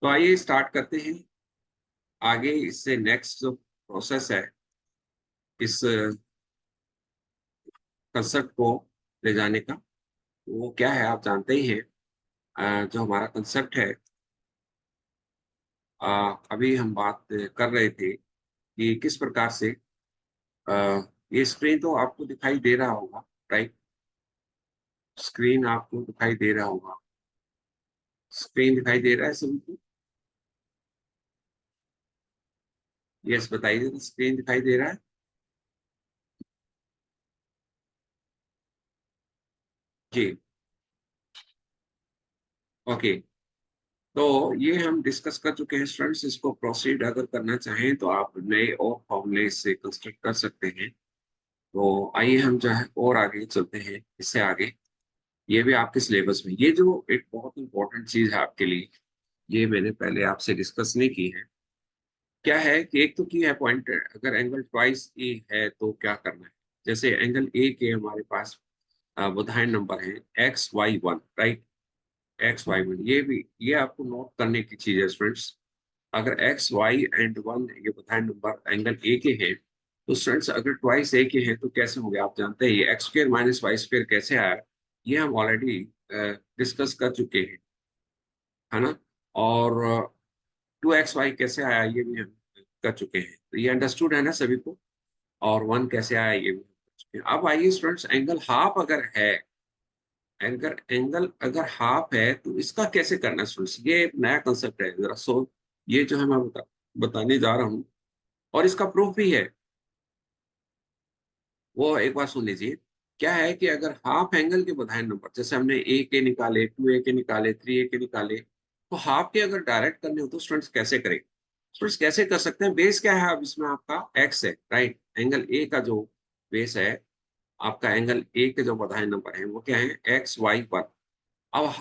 तो आइए स्टार्ट करते हैं आगे। इससे नेक्स्ट जो प्रोसेस है इस कंसेप्ट को ले जाने का, वो क्या है आप जानते ही हैं। जो हमारा कंसेप्ट है, अभी हम बात कर रहे थे कि किस प्रकार से ये स्क्रीन तो आपको दिखाई दे रहा होगा, राइट? स्क्रीन आपको दिखाई दे रहा होगा, स्क्रीन दिखाई दे रहा है सभी को? यस बताइए, स्क्रीन दिखाई दे रहा है? जी, ओके। तो ये हम डिस्कस कर चुके हैं स्टूडेंट्स। इसको प्रोसीड अगर करना चाहें तो आप नए और फॉर्मूले से कंस्ट्रक्ट कर सकते हैं। तो आइए हम जो है और आगे चलते हैं, इससे आगे। ये भी आपके सिलेबस में, ये जो एक बहुत इंपॉर्टेंट चीज है आपके लिए, ये मैंने पहले आपसे डिस्कस नहीं की है। क्या है कि एक तो की है पॉइंट, अगर एंगल ट्वाइस ए है तो क्या करना है। जैसे एंगल ए के हमारे पास बुधायन नंबर है XY1, राइट? XY1, ये आपको नोट करने की चीज है स्टूडेंट्स। अगर XY1 ये बुधायन नंबर एंगल ए के हैं, तो स्टूडेंट्स अगर ट्वाइस ए के हैं तो कैसे होंगे आप जानते हैं। ये x square minus y square कैसे आया, ये हम ऑलरेडी डिस्कस कर चुके हैं, है ना? और 2XY कैसे आया ये भी हम कर चुके हैं, तो ये अंडरस्टूड है ना सभी को। और वन कैसे आया ये भी कर चुके हैं। अब आइए स्टूडेंट्स, एंगल हाफ अगर है, एंगल एंगल अगर हाफ है तो इसका कैसे करना है स्टूडेंट्स। ये एक नया कंसेप्ट है जरा सो, ये जो है मैं बताने जा रहा हूँ, और इसका प्रूफ भी है। वो एक बार सुन लीजिए। क्या है कि अगर हाफ एंगल के बधाइन नंबर, जैसे हमने ए के निकाले, 2A के निकाले, 3A के निकाले, तो हाफ के अगर डायरेक्ट करने हो तो स्टूडेंट्स कैसे करें। स्टूडेंट्स कैसे कर सकते हैं, बेस क्या है अब इसमें आपका एक्स है, राइट? एंगल ए का जो बेस है, आपका एंगल ए के जो बधाइन नंबर है वो क्या है, XY1। अब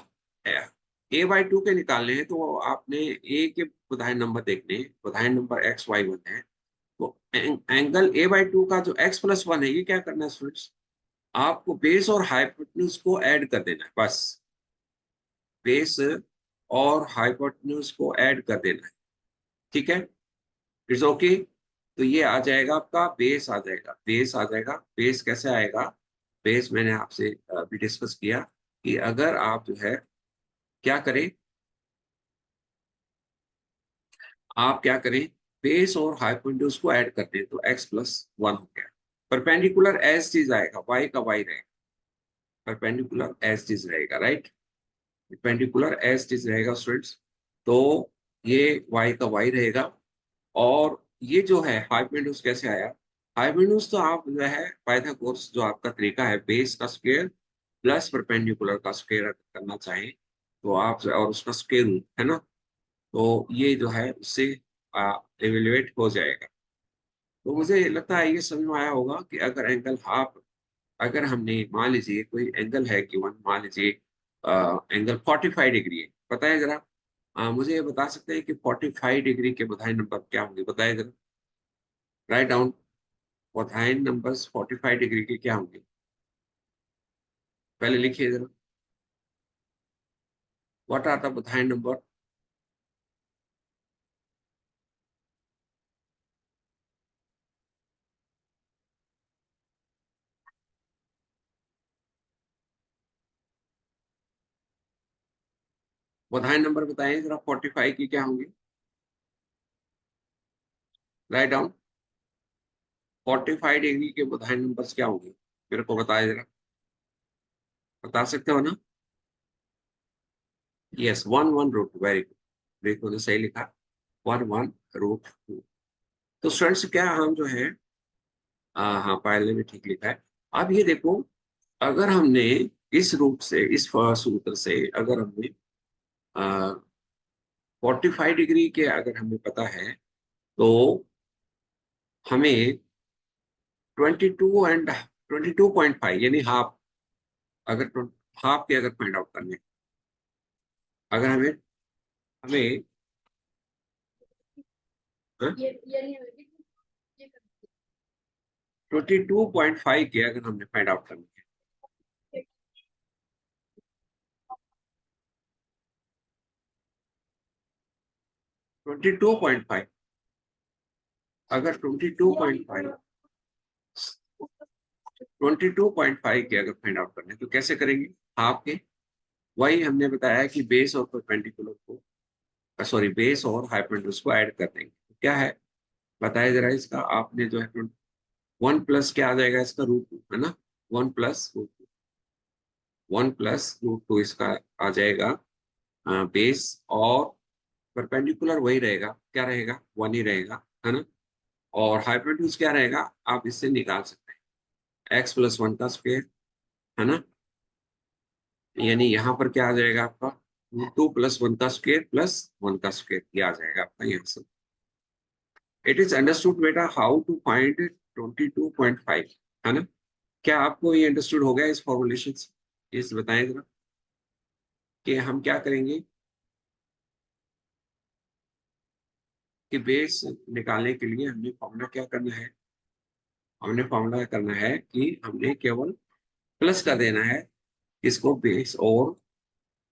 A/2 के निकालने हैं तो आपने ए के बधाइन नंबर देखने, बधाइन नंबर XY1 है, तो एंगल A/2 का जो x+1 है, ये क्या करना है स्टूडेंट्स, आपको बेस और हाइपोटेन्यूज को ऐड कर देना है बस। बेस और हाइपोटेन्यूज को ऐड कर देना है, ठीक है? It's okay. तो ये आ जाएगा आपका बेस, आ जाएगा बेस, आ जाएगा बेस। कैसे आएगा बेस, मैंने आपसे अभी डिस्कस किया कि अगर आप जो है क्या करें, आप क्या करें, बेस और हाइपोटेन्यूज को ऐड कर दें तो x+1 हो गया। परपेंडिकुलर एज चीज आएगा, y का y रहेगा, परपेंडिकुलर एज चीज रहेगा, राइट? परपेंडिकुलर एज चीज रहेगा स्टूडेंट्स। तो ये y का y रहेगा। और ये जो है हाइपोटेन्यूज कैसे आया, हाइपोटेन्यूज तो आप जो है पाइथागोरस जो आपका तरीका है, बेस का स्क्वायर प्लस परपेंडिकुलर का स्क्वायर करना चाहें तो आप, और उसका स्क्वायर रूट है ना, तो ये जो है उससे एवेल्युएट हो जाएगा। तो मुझे लगता है ये समझ में आया होगा कि अगर एंगल हाफ, अगर हमने मान लीजिए कोई एंगल है कि वन, मान लीजिए एंगल 45 डिग्री है, बताए जरा। मुझे ये बता सकते हैं कि 45 डिग्री के बधाइन नंबर क्या होंगे, बताए जरा। राइट डाउन, बधाइन नंबर्स 45 डिग्री के क्या होंगे, पहले लिखिए जरा। व्हाट आर द बधाइन नंबर? बधाइन नंबर बताएं जरा, 45 की क्या होंगे? राइट डाउन, 45 डिग्री के बधाइन नंबर्स क्या होंगे, मेरे को बताया जरा, बता सकते हो ना? यस, 1/√2, वेरी गुड, देखो ने सही लिखा, 1/√2। तो स्टूडेंट्स क्या हम जो है, हाँ पायल ने भी ठीक लिखा है। अब ये देखो, अगर हमने इस रूप से, इस सूत्र से अगर हमने 45 डिग्री के अगर हमें पता है, तो हमें 22 यानी हाफ, अगर हाफ के अगर फाइंड आउट करने, अगर हमें हमें 22.5 के अगर हमने फाइंड आउट करने हैं, 22.5, अगर 22.5 के अगर फाइंड आउट करने तो कैसे करेंगे? हाफ के, वही हमने बताया कि बेस और परपेंडिकुलर को, सॉरी बेस और हाइपोटेन्यूज को ऐड कर देंगे। तो क्या है बताया जरा इसका, आपने जो है 1 प्लस क्या आ जाएगा इसका, √2 है ना, 1 + √2, 1 + √2 इसका आ जाएगा बेस, और परपेंडिकुलर वही रहेगा, क्या रहेगा, 1 ही रहेगा, है ना। और हाइपोटेन्यूज क्या रहेगा, आप इससे निकाल सकते हैं, x+1 का स्क्वायर, है ना। यानी यहाँ पर क्या आ जाएगा आपका, √2 + 1 का स्क्वायर प्लस 1 का स्क्वायर, ये आ जाएगा आपका यहाँ से। इट इज अंडरस्टूड बेटा हाउ टू फाइंड 22.5, है ना। क्या आपको ये अंडरस्टूड हो गया इस फॉर्मुलेशन से? इस बताएं जरा कि हम क्या करेंगे कि बेस निकालने के लिए हमने फॉर्मूला क्या करना है, हमने फॉर्मूला करना है कि हमने केवल प्लस कर देना है इसको बेस और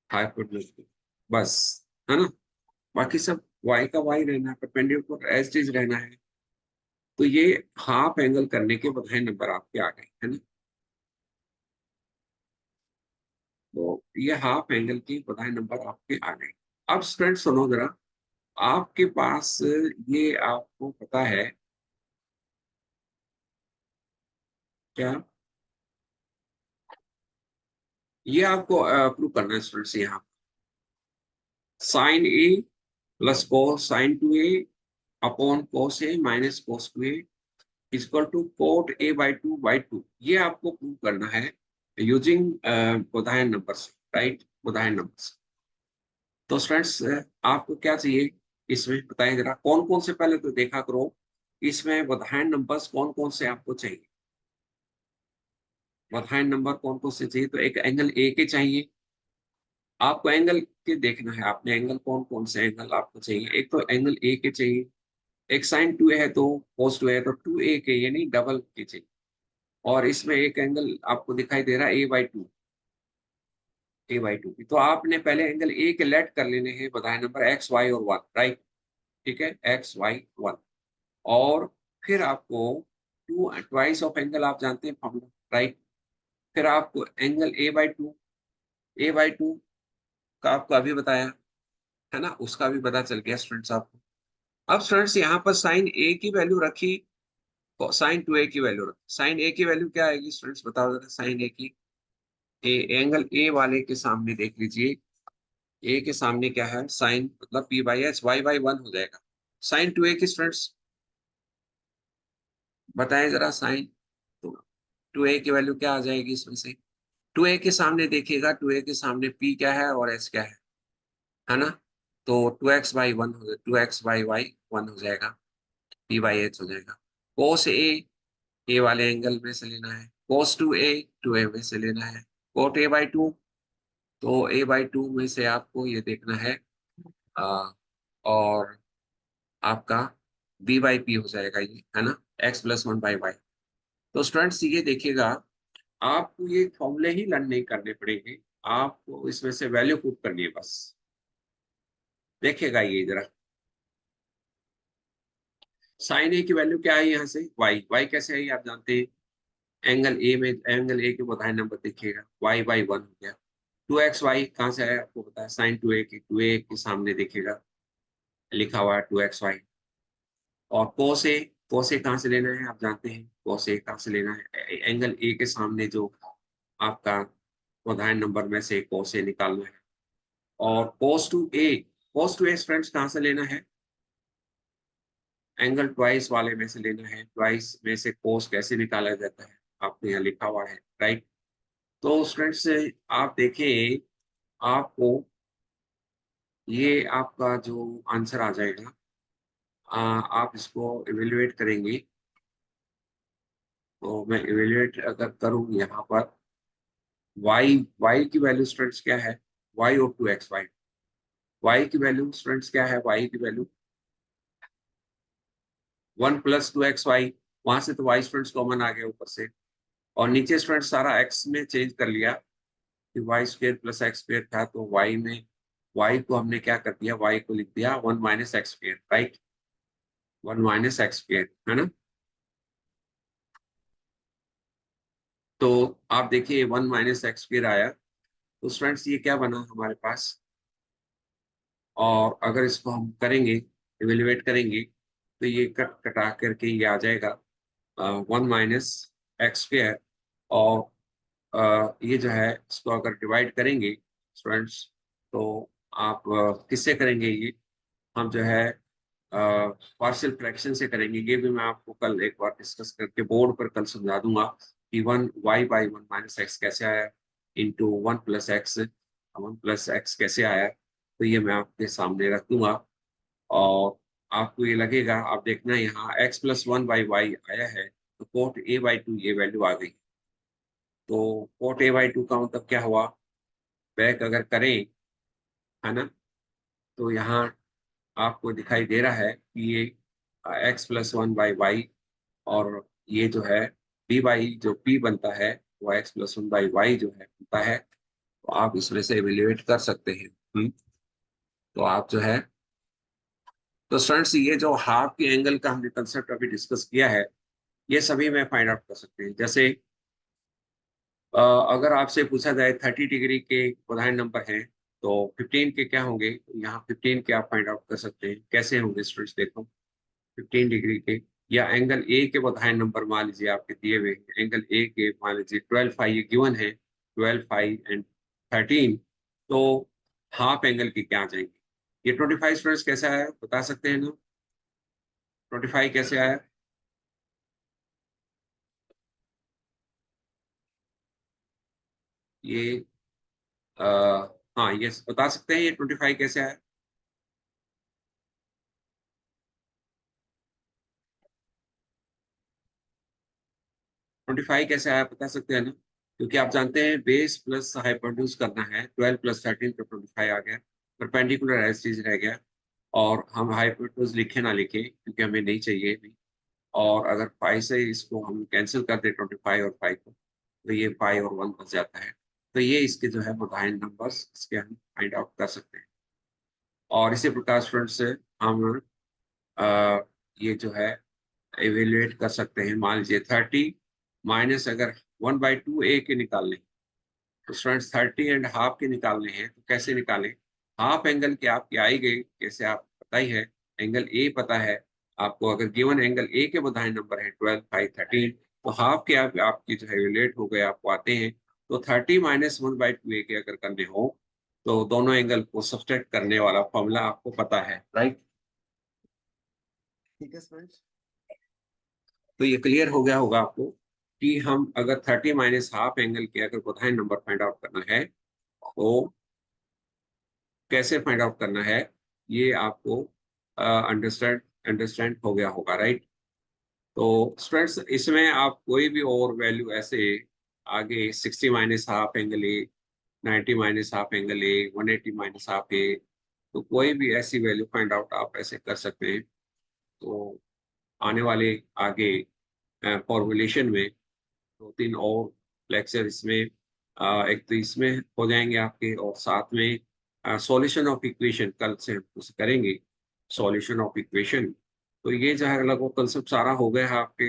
हाइपोटेन्यूज को, बस, है ना। बाकी सब y का y रहना है, परपेंडिकुलर एज इट इज रहना है। तो ये हाफ एंगल करने के बधाई नंबर आपके आ गए, है ना। तो ये हाफ एंगल की बधाई नंबर आपके आ गए। अब स्टूडेंट सुनो जरा, आपके पास ये आपको पता है क्या, ये आपको प्रूव करना है स्टूडेंट्स, यहाँ sin A + cos sin 2A upon cos A minus cos 2A equal to cot A/2/2, ये आपको प्रूव करना है using cosine numbers, right, cosine numbers. तो स्टूडेंट्स आपको क्या चाहिए इसमें बताएं जरा, कौन कौन से, पहले तो देखा करो इसमें कोसाइन नंबर्स कौन कौन से आपको चाहिए, कोसाइन नंबर कौन कौन से चाहिए। तो एक एंगल ए के चाहिए, आपको एंगल के देखना है, आपने एंगल कौन कौन से एंगल आपको चाहिए, एक तो एंगल ए के चाहिए, एक साइन 2A है तो cos 2A है तो 2A के यानी डबल के चाहिए, और इसमें एक एंगल आपको दिखाई दे रहा है A/2 की। तो आपने पहले एंगल ए के लेट कर लेने हैं बताए नंबर x y और 1, राइट, ठीक है, x y 1, और फिर आपको टू ट्वाइस ऑफ एंगल आप जानते हैं फॉर्मूला, राइट। फिर आपको एंगल A/2 का आपको अभी बताया, है ना, उसका भी पता चल गया स्टूडेंट्स आपको। अब स्टूडेंट्स यहाँ पर साइन ए की वैल्यू रखी, साइन 2A की वैल्यू रखी, साइन ए की वैल्यू क्या आएगी स्टूडेंट्स बताओ जरा, साइन ए की, एंगल ए वाले के सामने देख लीजिए, ए के सामने क्या है, साइन मतलब p/h, y/1 हो जाएगा। साइन 2A की स्टूडेंट्स बताएं जरा, साइन तो 2A की वैल्यू क्या आ जाएगी इसमें से, 2A के सामने देखिएगा, 2A के सामने p क्या है और h क्या है ना। तो 2x/1 हो जाएगा, 2x/y 1 हो जाएगा, p/h हो जाएगा। cos ए वाले एंगल में से लेना है, cos 2A में से लेना है, cot A/2, तो A/2 में से आपको ये देखना है और आपका b/p हो जाएगा ये, है ना, x+1/y। तो स्टूडेंट्स ये देखिएगा, आपको ये फॉर्मूले ही लर्न नहीं करने पड़ेंगे, आपको इसमें से वैल्यू पुट करनी है बस। देखिएगा ये जरा, साइन ए की वैल्यू क्या है यहाँ से, y कैसे है आप जानते हैं, एंगल ए के बताए नंबर देखिएगा, y/1 हो गया, 2xy कहाँ से आया आपको पता है, साइन 2A की, 2A के सामने देखिएगा लिखा हुआ है 2xy, और कोस ए कहाँ से लेना है आप जानते हैं, कोस ए कहाँ से लेना है, एंगल ए के सामने जो आपका उदाहरण नंबर में से कोस ए निकालना है, और कोस टू ए फ्रेंड्स कहाँ से लेना है, एंगल ट्वाइस वाले में से लेना है, ट्वाइस में से कोस कैसे निकाला जाता है आपको यहाँ लिखा हुआ है, राइट। तो स्टूडेंट्स आप देखें, आपको ये आपका जो आंसर आ जाएगा, आप इसको इवेल्युएट करेंगे, तो मैं इवेल्युएट अगर करूँ यहाँ पर, y की वैल्यू स्टूडेंट्स क्या है, y और 2xy, y की वैल्यू स्टूडेंट्स क्या है, y की वैल्यू 1 + 2xy, वहां से तो y स्टूडेंट्स कॉमन आ गया ऊपर से, और नीचे स्टूडेंट्स सारा x में चेंज कर लिया कि y² + x² था तो y में y को हमने क्या कर दिया, y को लिख दिया 1 minus x square, right, 1 minus x square, है ना। तो आप देखिए 1 माइनस एक्स स्क्वायर आया, तो स्टूडेंट्स ये क्या बना हमारे पास, और अगर इसको हम करेंगे, इवेल्युएट करेंगे, तो ये कट कटा करके ये आ जाएगा 1 माइनस एक्स स्क्वायर। और ये जो है इसको अगर डिवाइड करेंगे स्टूडेंट्स, तो आप किससे करेंगे ये, हम जो है पार्शियल फ्रैक्शन से करेंगे। ये भी मैं आपको कल एक बार डिस्कस करके बोर्ड पर कल समझा दूंगा कि 1 y/1 माइनस एक्स कैसे आया, into 1 plus x, 1 plus x कैसे आया। तो ये मैं आपके सामने रख दूंगा, और आपको ये लगेगा, आप देखना यहाँ x+1/y आया है, तो कोट a/2 ये वैल्यू आ गई। तो कोट a/2 का मतलब क्या हुआ, बैक अगर करें, है ना, तो यहाँ आपको दिखाई दे रहा है कि ये x+1/y, और ये जो है dy जो p बनता है, वो x+1/y जो है बनता है। तो आप इसमें से इवेल्युएट कर सकते हैं। तो आप जो है, तो स्टूडेंट्स ये जो हाफ के एंगल का हमने कंसेप्ट अभी डिस्कस किया है, ये सभी में फाइंड आउट कर सकते हैं। जैसे अगर आपसे पूछा जाए 30 डिग्री के कोसाइन नंबर हैं, तो 15 के क्या होंगे, तो यहाँ 15 के आप फाइंड आउट कर सकते हैं। कैसे होंगे स्टूडेंट्स, देखो 15 डिग्री के, या एंगल ए के कोसाइन नंबर मान लीजिए आपके दिए हुए हैं, एंगल ए के मान लीजिए 12 फाई, ये गिवन है 12 फाई एंड 13, तो हाफ एंगल के क्या आ जाएंगे। ये 25 स्टूडेंट्स कैसे आया बता सकते हैं ना, 25 कैसे आया, ये आ, हाँ ये बता सकते हैं ये 25 कैसे आया। 25 कैसे आया बता सकते हैं ना, क्योंकि आप जानते हैं बेस प्लस हाइपोटेन्यूज करना है, 12 + 13 तो 25 आ गया, परपेंडिकुलर एज चीज रह गया, और हम हाइपोटेन्यूज लिखे ना लिखे क्योंकि हमें नहीं चाहिए भी। और अगर पाई से इसको हम कैंसिल कर दे 25 और 5 को, तो ये पाई और 1 बच जाता है। तो ये इसके जो है मोटाइन नंबर्स, इसके हम फाइंड आउट कर सकते हैं। और इसी प्रकार स्टूडेंट से हम अ, ये जो है इवेल्युएट कर सकते हैं। मान लीजिए 30 माइनस अगर 1/2 ए के निकालने, तो स्टूडेंट्स 30 एंड हाफ के निकालने हैं, तो कैसे निकालें। हाफ एंगल के आपके आई गए कैसे, आप पता ही है, एंगल ए पता है आपको, अगर गिवन एंगल ए के बधाई नंबर है 12 फाई 13, तो हाफ के आप आपकी जो है रिलेट हो गए, आपको आते हैं। तो 30 - 1/2 ए के अगर करने हो, तो दोनों एंगल को सब्सट्रैक्ट करने वाला फॉर्मूला आपको पता है, राइट। ठीक है स्टूडेंट्स, तो ये क्लियर हो गया होगा आपको कि हम अगर 30 - हाफ एंगल के अगर कोसाइन नंबर फाइंड आउट करना है, तो कैसे फाइंड आउट करना है, ये आपको अंडरस्टैंड अंडरस्टैंड हो गया होगा, राइट। तो स्टूडेंट्स इसमें आप कोई भी और वैल्यू ऐसे आगे 60 - half angle A, 90 - half angle A, 180 - half A, तो कोई भी ऐसी वैल्यू फाइंड आउट आप ऐसे कर सकते हैं। तो आने वाले आगे फॉर्मुलेशन में 2 3 और लेक्चर इसमें एक तो इसमें हो जाएंगे आपके, और साथ में सॉल्यूशन ऑफ इक्वेशन कल से हम उसे करेंगे, सॉल्यूशन ऑफ इक्वेशन। तो ये जो है लगभग कंसेप्ट सारा हो गया है आपके,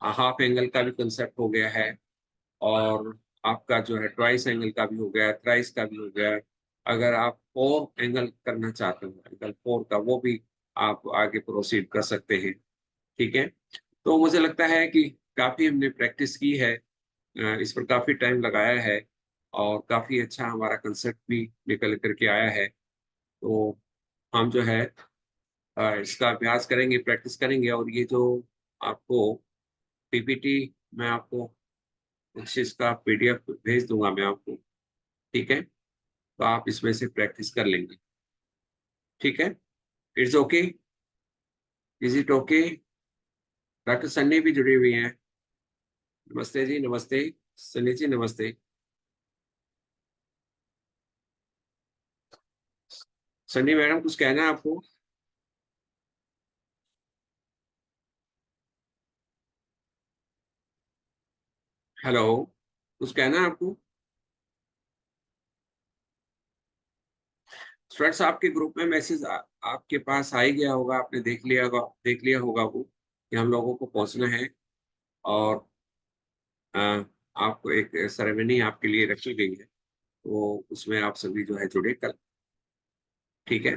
हाफ एंगल का भी कंसेप्ट हो गया है, और आपका जो है ट्वाइस एंगल का भी हो गया, थ्राइस का भी हो गया। अगर आप फोर एंगल करना चाहते हो, एंगल फोर का, वो भी आप आगे प्रोसीड कर सकते हैं। ठीक है, तो मुझे लगता है कि काफी हमने प्रैक्टिस की है, इस पर काफी टाइम लगाया है, और काफी अच्छा हमारा कंसेप्ट भी निकल करके आया है। तो हम जो है इसका अभ्यास करेंगे, प्रैक्टिस करेंगे, और ये जो आपको पीपीटी, मैं आपको कुछ इसका पीडीएफ भेज दूंगा मैं आपको। ठीक है, तो आप इसमें से प्रैक्टिस कर लेंगे। ठीक है, it's okay, is it okay. Doctor Sunny भी जुड़ी हुई हैं, नमस्ते जी, नमस्ते सन्नी जी, नमस्ते। सन्नी मैडम कुछ कहना है आपको। हेलो, कुछ कहना है आपको। स्टूडेंट्स आपके ग्रुप में मैसेज आपके पास आ ही गया होगा, आपने देख लिया होगा वो कि हम लोगों को पहुंचना है और अ, आपको एक सेरेमनी आपके लिए रखी गई है, तो उसमें आप सभी जो है जुड़े कल। ठीक है,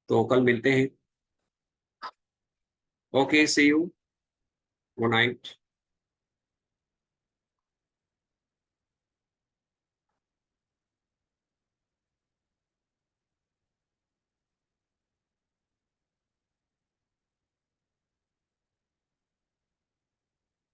तो कल मिलते हैं। Okay, see you, good night.